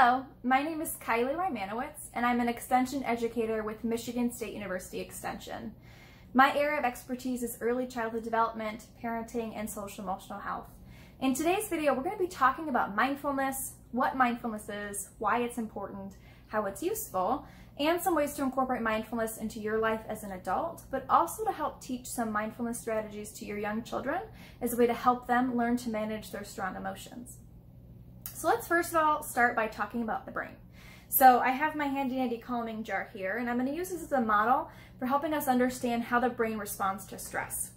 Hello, my name is Kylie Rymanowics, and I'm an Extension educator with Michigan State University Extension. My area of expertise is early childhood development, parenting, and social-emotional health. In today's video, we're going to be talking about mindfulness, what mindfulness is, why it's important, how it's useful, and some ways to incorporate mindfulness into your life as an adult, but also to help teach some mindfulness strategies to your young children as a way to help them learn to manage their strong emotions. So let's first of all start by talking about the brain. So I have my handy dandy calming jar here, and I'm going to use this as a model for helping us understand how the brain responds to stress.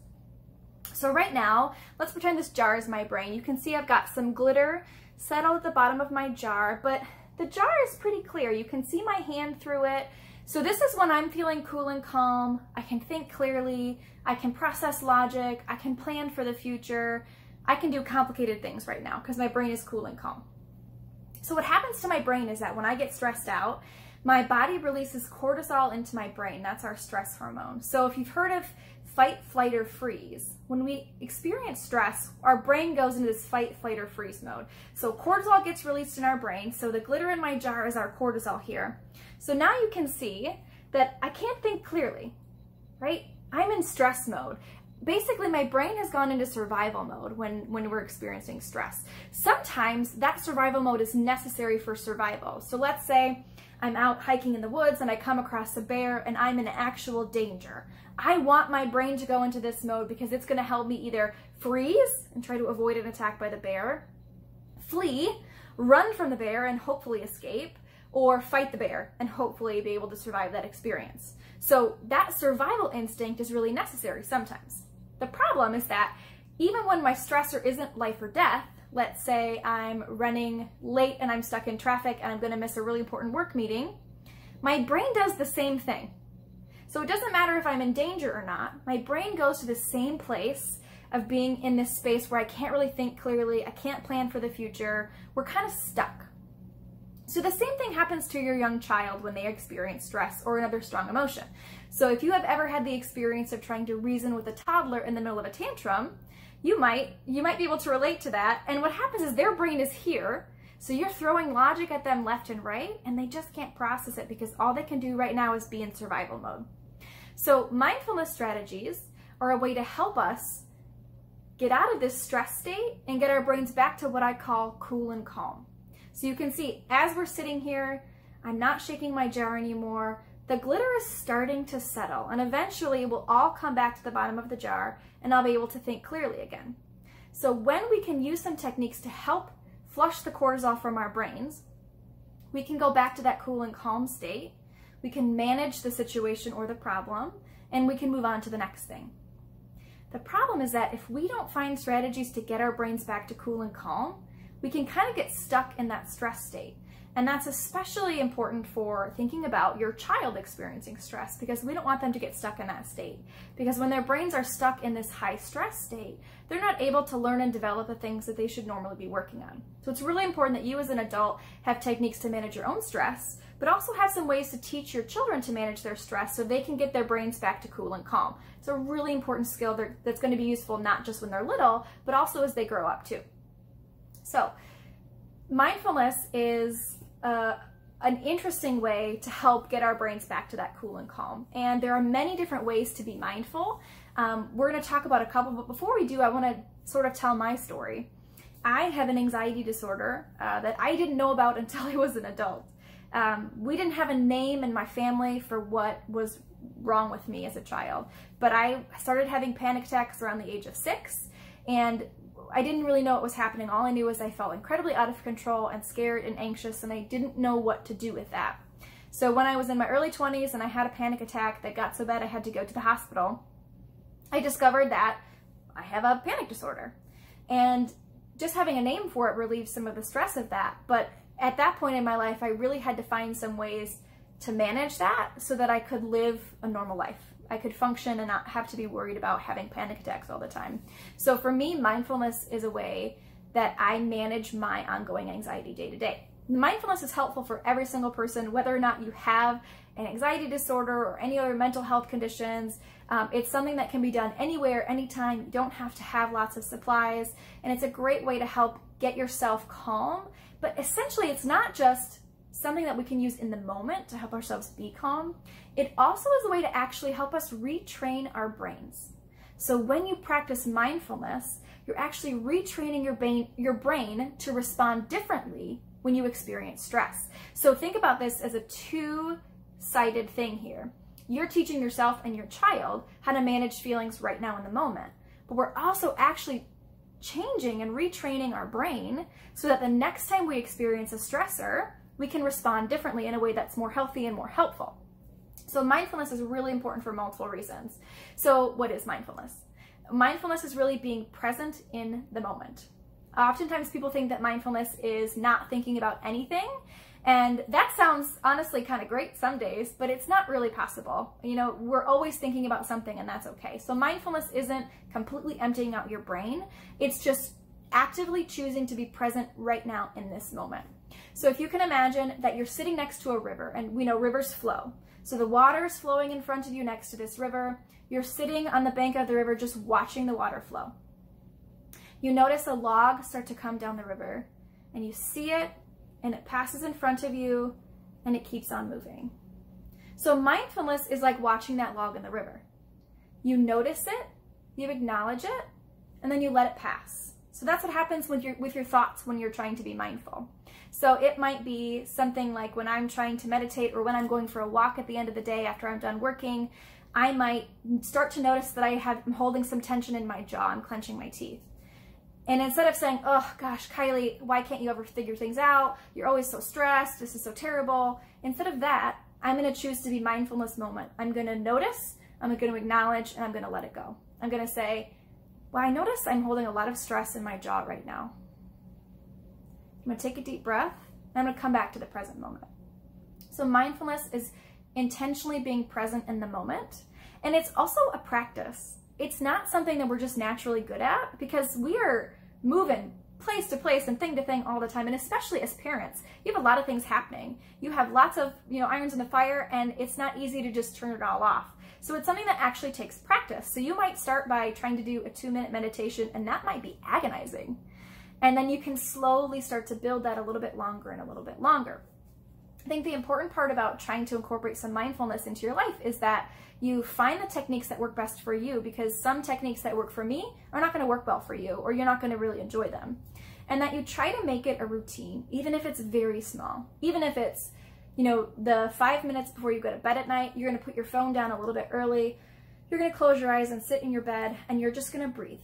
So right now, let's pretend this jar is my brain. You can see I've got some glitter settled at the bottom of my jar, but the jar is pretty clear. You can see my hand through it. So this is when I'm feeling cool and calm. I can think clearly, I can process logic, I can plan for the future, I can do complicated things right now because my brain is cool and calm. So what happens to my brain is that when I get stressed out, my body releases cortisol into my brain. That's our stress hormone. So if you've heard of fight, flight, or freeze, when we experience stress, our brain goes into this fight, flight, or freeze mode. So cortisol gets released in our brain. So the glitter in my jar is our cortisol here. So now you can see that I can't think clearly, right? I'm in stress mode. Basically, my brain has gone into survival mode when we're experiencing stress. Sometimes that survival mode is necessary for survival. So let's say I'm out hiking in the woods and I come across a bear and I'm in actual danger. I want my brain to go into this mode because it's going to help me either freeze and try to avoid an attack by the bear, flee, run from the bear and hopefully escape, or fight the bear and hopefully be able to survive that experience. So that survival instinct is really necessary sometimes. The problem is that even when my stressor isn't life or death, let's say I'm running late and I'm stuck in traffic and I'm going to miss a really important work meeting, my brain does the same thing. So it doesn't matter if I'm in danger or not, my brain goes to the same place of being in this space where I can't really think clearly, I can't plan for the future, we're kind of stuck. So the same thing happens to your young child when they experience stress or another strong emotion. So if you have ever had the experience of trying to reason with a toddler in the middle of a tantrum, you might be able to relate to that. And what happens is their brain is here, so you're throwing logic at them left and right, and they just can't process it because all they can do right now is be in survival mode. So mindfulness strategies are a way to help us get out of this stress state and get our brains back to what I call cool and calm. So you can see, as we're sitting here, I'm not shaking my jar anymore. The glitter is starting to settle, and eventually it will all come back to the bottom of the jar, and I'll be able to think clearly again. So when we can use some techniques to help flush the cortisol from our brains, we can go back to that cool and calm state, we can manage the situation or the problem, and we can move on to the next thing. The problem is that if we don't find strategies to get our brains back to cool and calm, we can kind of get stuck in that stress state. And that's especially important for thinking about your child experiencing stress, because we don't want them to get stuck in that state. Because when their brains are stuck in this high stress state, they're not able to learn and develop the things that they should normally be working on. So it's really important that you as an adult have techniques to manage your own stress, but also have some ways to teach your children to manage their stress so they can get their brains back to cool and calm. It's a really important skill that's going to be useful not just when they're little, but also as they grow up too. So mindfulness is an interesting way to help get our brains back to that cool and calm. And there are many different ways to be mindful. We're going to talk about a couple, but before we do, I want to sort of tell my story. I have an anxiety disorder that I didn't know about until I was an adult. We didn't have a name in my family for what was wrong with me as a child, but I started having panic attacks around the age of 6, and I didn't really know what was happening. All I knew was I felt incredibly out of control and scared and anxious, and I didn't know what to do with that. So when I was in my early 20s and I had a panic attack that got so bad I had to go to the hospital, I discovered that I have a panic disorder. And just having a name for it relieved some of the stress of that. But at that point in my life, I really had to find some ways to manage that so that I could live a normal life. I could function and not have to be worried about having panic attacks all the time. So for me, mindfulness is a way that I manage my ongoing anxiety day to day. Mindfulness is helpful for every single person, whether or not you have an anxiety disorder or any other mental health conditions. It's something that can be done anywhere, anytime. You don't have to have lots of supplies, and it's a great way to help get yourself calm. But essentially, it's not just something that we can use in the moment to help ourselves be calm. It also is a way to actually help us retrain our brains. So when you practice mindfulness, you're actually retraining your brain to respond differently when you experience stress. So think about this as a two-sided thing here. You're teaching yourself and your child how to manage feelings right now in the moment, but we're also actually changing and retraining our brain so that the next time we experience a stressor, we can respond differently in a way that's more healthy and more helpful. So mindfulness is really important for multiple reasons. So what is mindfulness? Mindfulness is really being present in the moment. Oftentimes people think that mindfulness is not thinking about anything, and that sounds honestly kind of great some days, but it's not really possible. You know, we're always thinking about something, and that's okay. So mindfulness isn't completely emptying out your brain. It's just actively choosing to be present right now in this moment. So if you can imagine that you're sitting next to a river, and we know rivers flow. So the water is flowing in front of you next to this river. You're sitting on the bank of the river just watching the water flow. You notice a log start to come down the river, and you see it, and it passes in front of you, and it keeps on moving. So mindfulness is like watching that log in the river. You notice it, you acknowledge it, and then you let it pass. So that's what happens with your thoughts when you're trying to be mindful. So it might be something like when I'm trying to meditate, or when I'm going for a walk at the end of the day after I'm done working, I might start to notice that I'm holding some tension in my jaw, I'm clenching my teeth. And instead of saying, oh gosh, Kylie, why can't you ever figure things out? You're always so stressed, this is so terrible. Instead of that, I'm gonna choose to be mindful in this moment. I'm gonna notice, I'm gonna acknowledge, and I'm gonna let it go. I'm gonna say, well, I notice I'm holding a lot of stress in my jaw right now. I'm gonna take a deep breath, and I'm gonna come back to the present moment. So mindfulness is intentionally being present in the moment, and it's also a practice. It's not something that we're just naturally good at, because we are moving place to place and thing to thing all the time. And especially as parents, you have a lot of things happening. You have lots of, irons in the fire, and it's not easy to just turn it all off. So it's something that actually takes practice. So you might start by trying to do a 2-minute meditation, and that might be agonizing. And then you can slowly start to build that a little bit longer and a little bit longer. I think the important part about trying to incorporate some mindfulness into your life is that you find the techniques that work best for you, because some techniques that work for me are not going to work well for you, or you're not going to really enjoy them. And that you try to make it a routine, even if it's very small. Even if it's, the 5 minutes before you go to bed at night, you're going to put your phone down a little bit early. You're going to close your eyes and sit in your bed, and you're just going to breathe.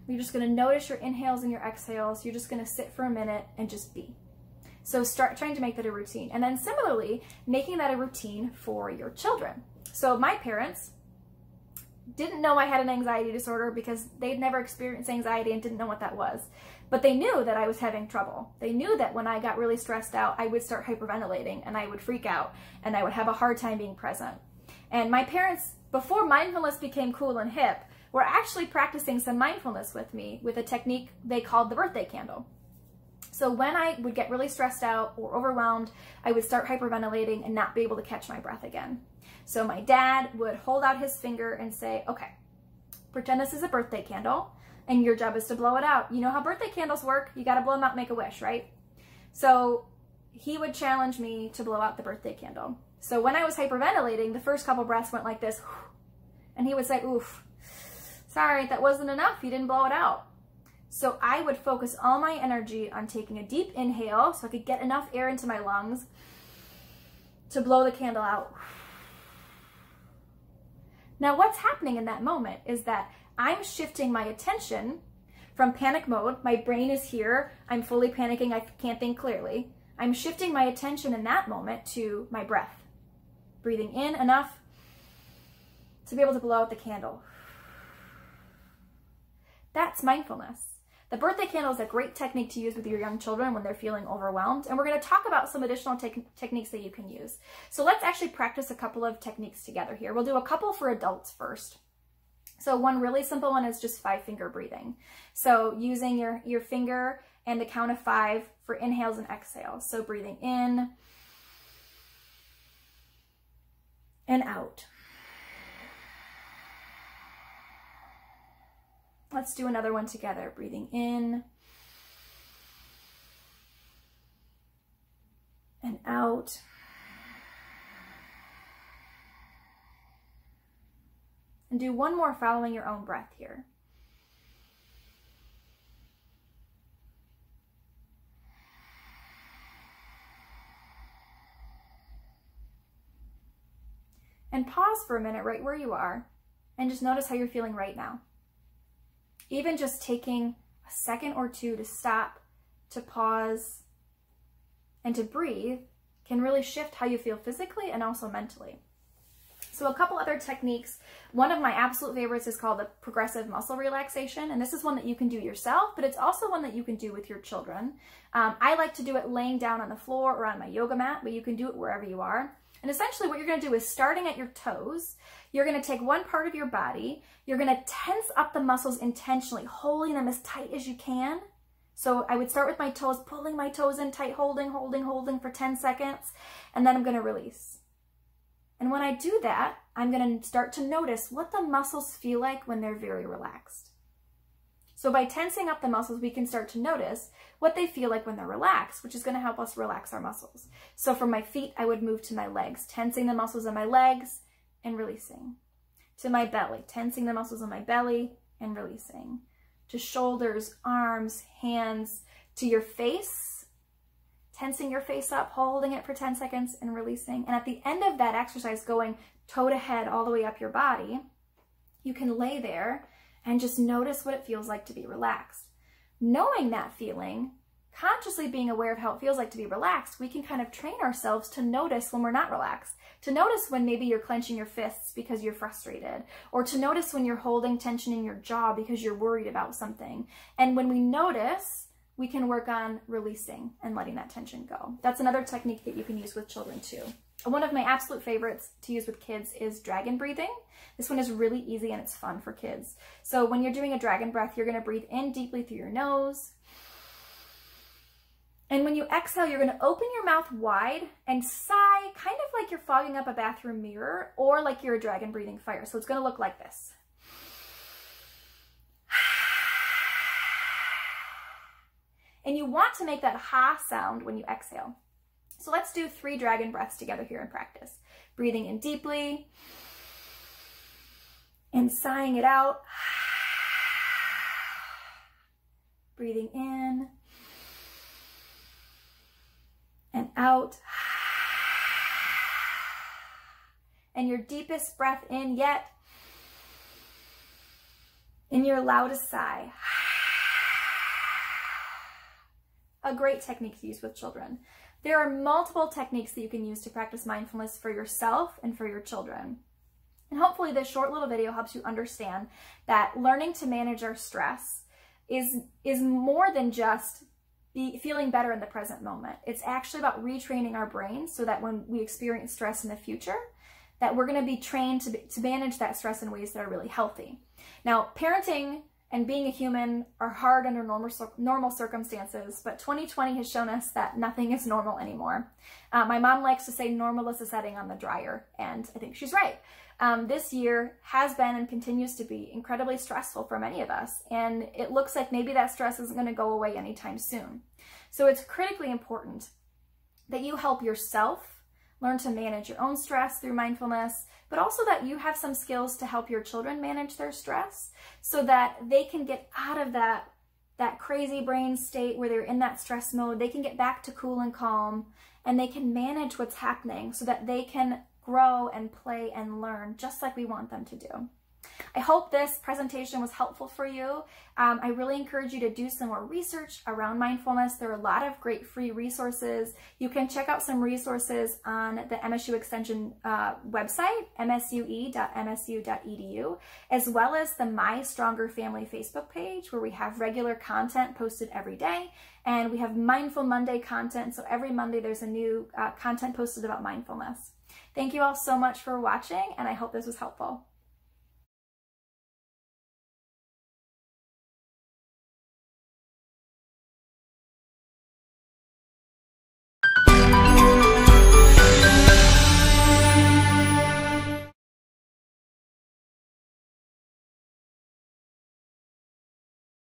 You're just going to notice your inhales and your exhales. You're just going to sit for a minute and just be. So start trying to make that a routine. And then similarly, making that a routine for your children. So my parents didn't know I had an anxiety disorder because they'd never experienced anxiety and didn't know what that was. But they knew that I was having trouble. They knew that when I got really stressed out, I would start hyperventilating, and I would freak out, and I would have a hard time being present. And my parents, before mindfulness became cool and hip, were actually practicing some mindfulness with me with a technique they called the birthday candle. So when I would get really stressed out or overwhelmed, I would start hyperventilating and not be able to catch my breath again. So my dad would hold out his finger and say, okay, pretend this is a birthday candle, and your job is to blow it out. You know how birthday candles work. You got to blow them out and make a wish, right? So he would challenge me to blow out the birthday candle. So when I was hyperventilating, the first couple breaths went like this, and he would say, oof, sorry, that wasn't enough. You didn't blow it out. So I would focus all my energy on taking a deep inhale so I could get enough air into my lungs to blow the candle out. Now what's happening in that moment is that I'm shifting my attention from panic mode. My brain is here. I'm fully panicking. I can't think clearly. I'm shifting my attention in that moment to my breath. Breathing in enough to be able to blow out the candle. That's mindfulness. The birthday candle is a great technique to use with your young children when they're feeling overwhelmed. And we're going to talk about some additional techniques that you can use. So let's actually practice a couple of techniques together here. We'll do a couple for adults first. So one really simple one is just 5-finger breathing. So using your finger and the count of 5 for inhales and exhales. So breathing in and out. Let's do another one together. Breathing in and out. And do one more following your own breath here. And pause for a minute right where you are and just notice how you're feeling right now. Even just taking a second or two to stop, to pause, and to breathe can really shift how you feel physically and also mentally. So a couple other techniques. One of my absolute favorites is called the progressive muscle relaxation. And this is one that you can do yourself, but it's also one that you can do with your children. I like to do it laying down on the floor or on my yoga mat, but you can do it wherever you are. And essentially what you're going to do is starting at your toes, you're going to take one part of your body, you're going to tense up the muscles intentionally, holding them as tight as you can. So I would start with my toes, pulling my toes in tight, holding for 10 seconds, and then I'm going to release. And when I do that, I'm going to start to notice what the muscles feel like when they're very relaxed. So by tensing up the muscles, we can start to notice what they feel like when they're relaxed, which is going to help us relax our muscles. So from my feet, I would move to my legs, tensing the muscles in my legs and releasing. To my belly, tensing the muscles in my belly and releasing. To shoulders, arms, hands, to your face, tensing your face up, holding it for 10 seconds and releasing. And at the end of that exercise, going toe to head all the way up your body, you can lay there and just notice what it feels like to be relaxed. Knowing that feeling, consciously being aware of how it feels like to be relaxed, we can kind of train ourselves to notice when we're not relaxed, to notice when maybe you're clenching your fists because you're frustrated, or to notice when you're holding tension in your jaw because you're worried about something. And when we notice, we can work on releasing and letting that tension go. That's another technique that you can use with children too. One of my absolute favorites to use with kids is dragon breathing. This one is really easy and it's fun for kids. So when you're doing a dragon breath, you're going to breathe in deeply through your nose. And when you exhale, you're going to open your mouth wide and sigh, kind of like you're fogging up a bathroom mirror or like you're a dragon breathing fire. So it's going to look like this. And you want to make that ha sound when you exhale. So let's do 3 dragon breaths together here in practice. Breathing in deeply and sighing it out. Breathing in and out. And your deepest breath in yet. And your loudest sigh. A great technique to use with children. There are multiple techniques that you can use to practice mindfulness for yourself and for your children. And hopefully this short little video helps you understand that learning to manage our stress is more than just feeling better in the present moment. It's actually about retraining our brains so that when we experience stress in the future, that we're going to be trained to manage that stress in ways that are really healthy. Now, parenting and being a human are hard under normal circumstances, but 2020 has shown us that nothing is normal anymore. My mom likes to say normal is a setting on the dryer, and I think she's right. This year has been and continues to be incredibly stressful for many of us, and it looks like maybe that stress isn't going to go away anytime soon. So it's critically important that you help yourself learn to manage your own stress through mindfulness, but also that you have some skills to help your children manage their stress so that they can get out of that crazy brain state where they're in that stress mode. They can get back to cool and calm, and they can manage what's happening so that they can grow and play and learn just like we want them to do. I hope this presentation was helpful for you. I really encourage you to do some more research around mindfulness. There are a lot of great free resources. You can check out some resources on the MSU Extension website, msue.msu.edu, as well as the My Stronger Family Facebook page, where we have regular content posted every day. And we have Mindful Monday content. So every Monday there's a new content posted about mindfulness. Thank you all so much for watching, and I hope this was helpful.